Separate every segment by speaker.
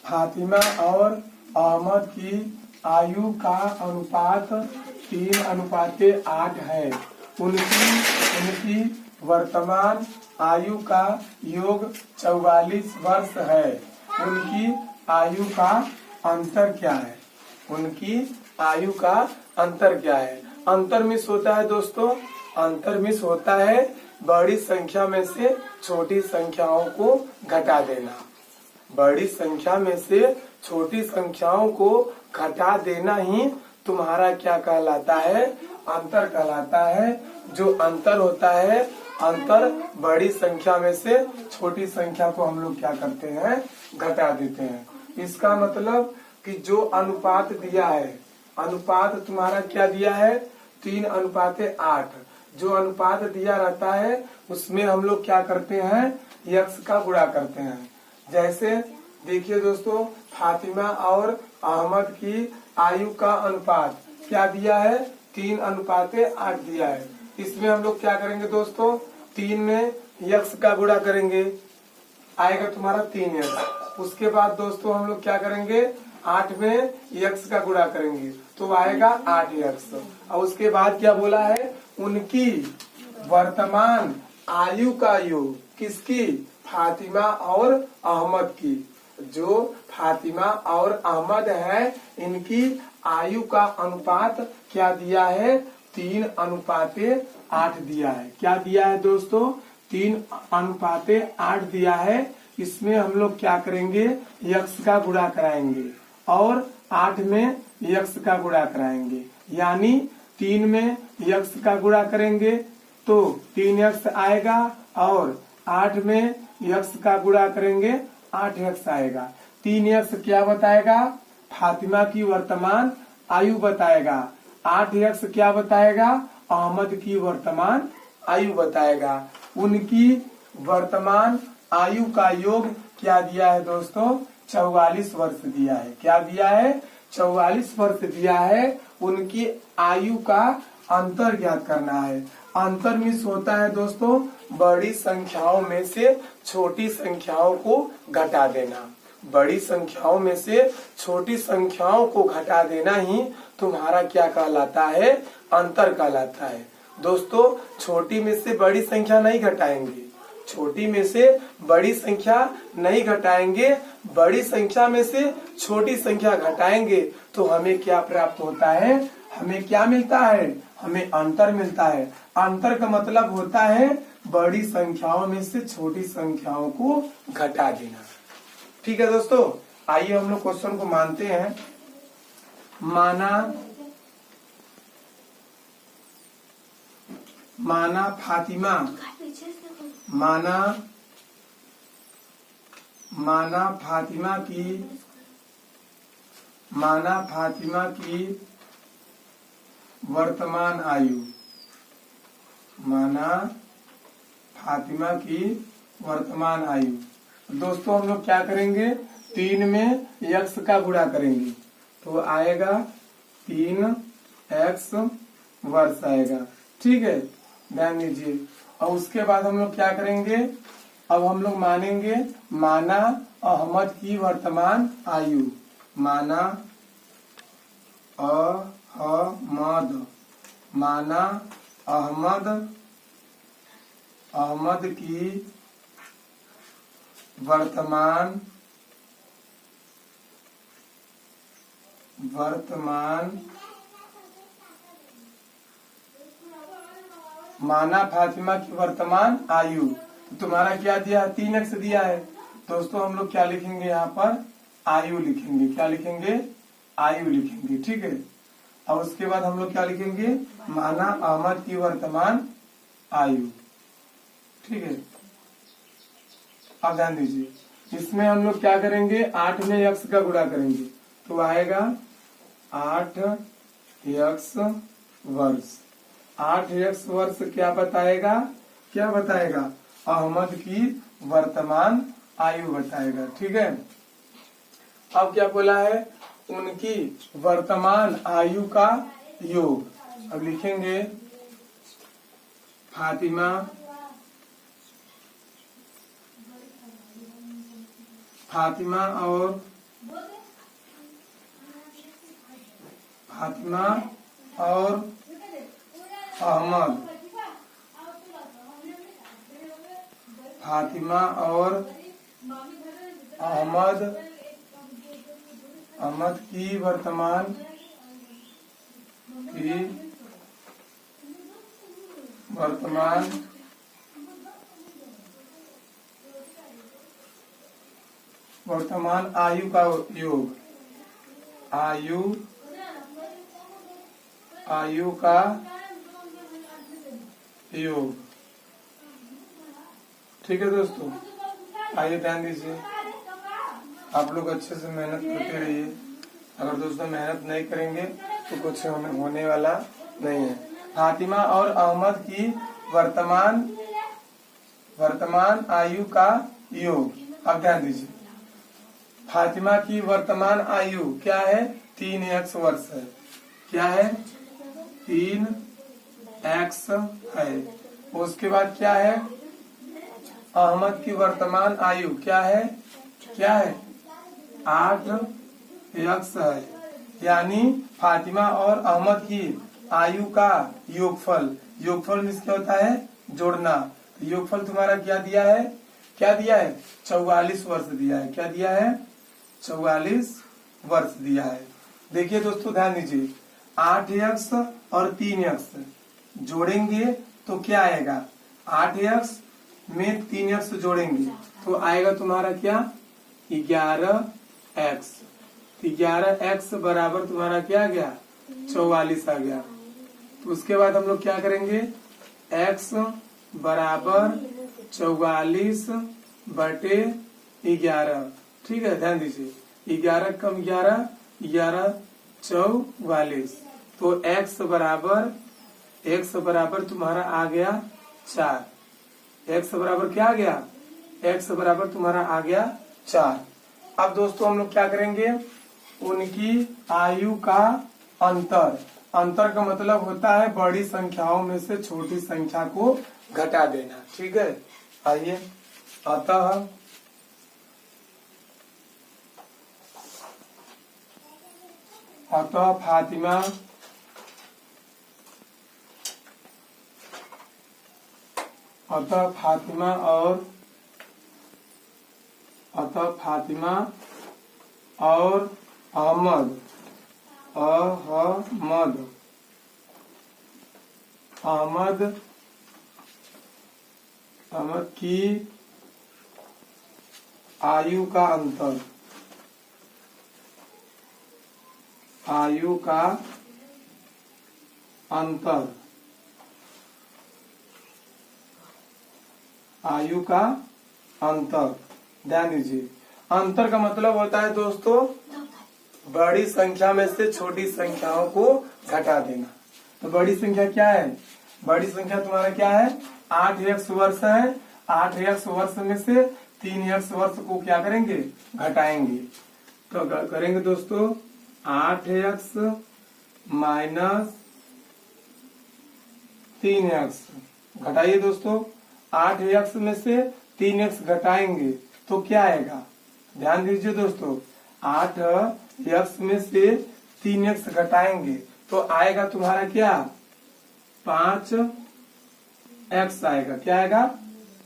Speaker 1: फातिमा और अहमद की आयु का अनुपात 3:8 है। उनकी वर्तमान आयु का योग 44 वर्ष है। उनकी आयु का अंतर क्या है? उनकी आयु का अंतर क्या है? अंतर मिस होता है दोस्तों, अंतर मिस होता है बड़ी संख्या में से छोटी संख्याओं को घटा देना। बड़ी संख्या में से छोटी संख्याओं को घटा देना ही तुम्हारा क्या कहलाता है? अंतर कहलाता है। जो अंतर होता है, अंतर बड़ी संख्या में से छोटी संख्या को हम लोग क्या करते हैं? घटा देते हैं। इसका मतलब कि जो अनुपात दिया है, अनुपात तुम्हारा क्या दिया है? 3:8। जो अनुपात दिया रहता है उसमें हम लोग क्या करते हैं? यक्स का गुणा करते हैं। जैसे देखिए दोस्तों, फातिमा और अहमद की आयु का अनुपात क्या दिया है? 3:8 दिया है। इसमें हम लोग क्या करेंगे दोस्तों? 3 में यक्स का गुणा करेंगे, आएगा तुम्हारा 3x। उसके बाद दोस्तों हम लोग क्या करेंगे? 8 में यक्स का गुणा करेंगे तो आएगा 8x। और उसके बाद क्या बोला है? उनकी वर्तमान आयु का योग। किसकी? फातिमा और अहमद की। जो फातिमा और अहमद है, इनकी आयु का अनुपात क्या दिया है? 3:8 दिया है। क्या दिया है दोस्तों? 3:8 दिया है। इसमें हम लोग क्या करेंगे? यक्स का गुणा कराएंगे और 8 में यक्स का गुणा कराएंगे, यानी 3 में यक्स का गुणा करेंगे तो 3x आएगा और 8 में यक्स का गुणा करेंगे 8x आएगा। 3x क्या बताएगा? फातिमा की वर्तमान आयु बताएगा। 8x क्या बताएगा? अहमद की वर्तमान आयु बताएगा। उनकी वर्तमान आयु का योग क्या दिया है दोस्तों? 44 वर्ष दिया है। क्या दिया है? 44 वर्ष दिया है। उनकी आयु का अंतर ज्ञात करना है। अंतर मिस होता है दोस्तों बड़ी संख्याओं में से छोटी संख्याओं को घटा देना। बड़ी संख्याओं में से छोटी संख्याओं को घटा देना ही तुम्हारा क्या कहलाता है? अंतर कहलाता है। दोस्तों छोटी में से बड़ी संख्या नहीं घटाएंगे, छोटी में से बड़ी संख्या नहीं घटाएंगे, बड़ी संख्या में से छोटी संख्या घटाएंगे तो हमें क्या प्राप्त होता है? हमें क्या मिलता है? हमें अंतर मिलता है। अंतर का मतलब होता है बड़ी संख्याओं में से छोटी संख्याओं को घटा देना। ठीक है दोस्तों, आइए हम लोग क्वेश्चन को मानते हैं। माना फातिमा की वर्तमान आयु। माना फातिमा की वर्तमान आयु। दोस्तों हम लोग क्या करेंगे? 3 में यक्स का गुणा करेंगे तो आएगा 3x वर्ष आएगा। ठीक है, ध्यान दीजिए। और उसके बाद हम लोग क्या करेंगे? अब हम लोग मानेंगे माना अहमद की वर्तमान आयु। माना अहमद की वर्तमान माना फातिमा की वर्तमान आयु। तो तुम्हारा क्या दिया है? 3x दिया है। दोस्तों हम लोग क्या लिखेंगे? यहाँ पर आयु लिखेंगे। क्या लिखेंगे? आयु लिखेंगे। ठीक है, और उसके बाद हम लोग क्या लिखेंगे? माना अहमद की वर्तमान आयु। ठीक है, अब ध्यान दीजिए, इसमें हम लोग क्या करेंगे? 8 में यक्स का गुणा करेंगे तो आएगा 8x वर्ष। 8x वर्ष क्या बताएगा? क्या बताएगा? अहमद की वर्तमान आयु बताएगा। ठीक है, अब क्या बोला है? उनकी वर्तमान आयु का योग। अब लिखेंगे फातिमा और फातिमा और अहमद, फातिमा और अहमद की वर्तमान आयु का योग, आयु का योग। ठीक है दोस्तों, आइए ध्यान दीजिए, आप लोग अच्छे से मेहनत करते रहिए। अगर दोस्तों मेहनत नहीं करेंगे तो कुछ होने वाला नहीं है। फातिमा और अहमद की वर्तमान आयु का योग। अब ध्यान दीजिए, फातिमा की वर्तमान आयु क्या है? 3x वर्ष है। क्या है? 3x है। उसके बाद क्या है? अहमद की वर्तमान आयु क्या है? 8x है। यानी फातिमा और अहमद की आयु का योगफल, योगफल मीन्स क्या होता है? जोड़ना। तो योगफल तुम्हारा क्या दिया है? 44 वर्ष दिया है। क्या दिया है? 44 वर्ष दिया है। देखिए दोस्तों ध्यान दीजिए, 8x और 3x जोड़ेंगे तो क्या आएगा? 8x में 3x जोड़ेंगे तो आएगा तुम्हारा क्या? 11x। 11x बराबर तुम्हारा क्या आ गया? 44 आ गया। तो उसके बाद हम लोग क्या करेंगे? x बराबर 44 बटे 11। ठीक है, ध्यान दीजिए, 11 कम 11 44। तो x बराबर तुम्हारा आ गया 4। x बराबर क्या आ गया? x बराबर तुम्हारा आ गया 4। अब दोस्तों हम लोग क्या करेंगे? उनकी आयु का अंतर। अंतर का मतलब होता है बड़ी संख्याओं में से छोटी संख्या को घटा देना। ठीक है, आइए, अतः फातिमा और अहमद की आयु का अंतर, आयु का अंतर। ध्यान दीजिए, अंतर का मतलब होता है दोस्तों बड़ी संख्या में से छोटी संख्याओं को घटा देना। तो बड़ी संख्या क्या है? बड़ी संख्या तुम्हारा क्या है? 8x वर्ष है। 8x वर्ष में से 3x वर्ष को क्या करेंगे? घटाएंगे। तो करेंगे दोस्तों 8x माइनस 3x। घटाइए दोस्तों, 8x में से 3x घटाएंगे तो क्या आएगा? ध्यान दीजिए दोस्तों, 8x में से 3x घटाएंगे तो आएगा तुम्हारा क्या? 5x आएगा। क्या आएगा?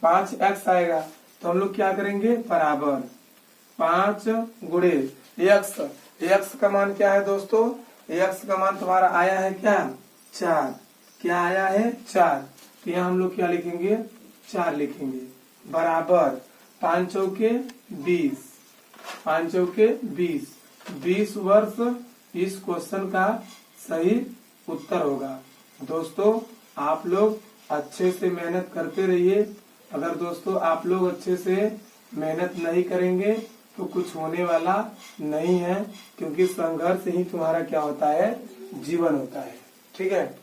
Speaker 1: 5x आएगा। तो हम लोग क्या करेंगे? बराबर 5 गुणे x। x का मान क्या है दोस्तों? x का मान तुम्हारा आया है क्या? 4। क्या आया है? 4। तो यहाँ हम लोग क्या लिखेंगे? 4 लिखेंगे। बराबर 5 चौके 20, 5 चौके 20 वर्ष इस क्वेश्चन का सही उत्तर होगा। दोस्तों आप लोग अच्छे से मेहनत करते रहिए। अगर दोस्तों आप लोग अच्छे से मेहनत नहीं करेंगे तो कुछ होने वाला नहीं है, क्योंकि संघर्ष ही तुम्हारा क्या होता है? जीवन होता है। ठीक है।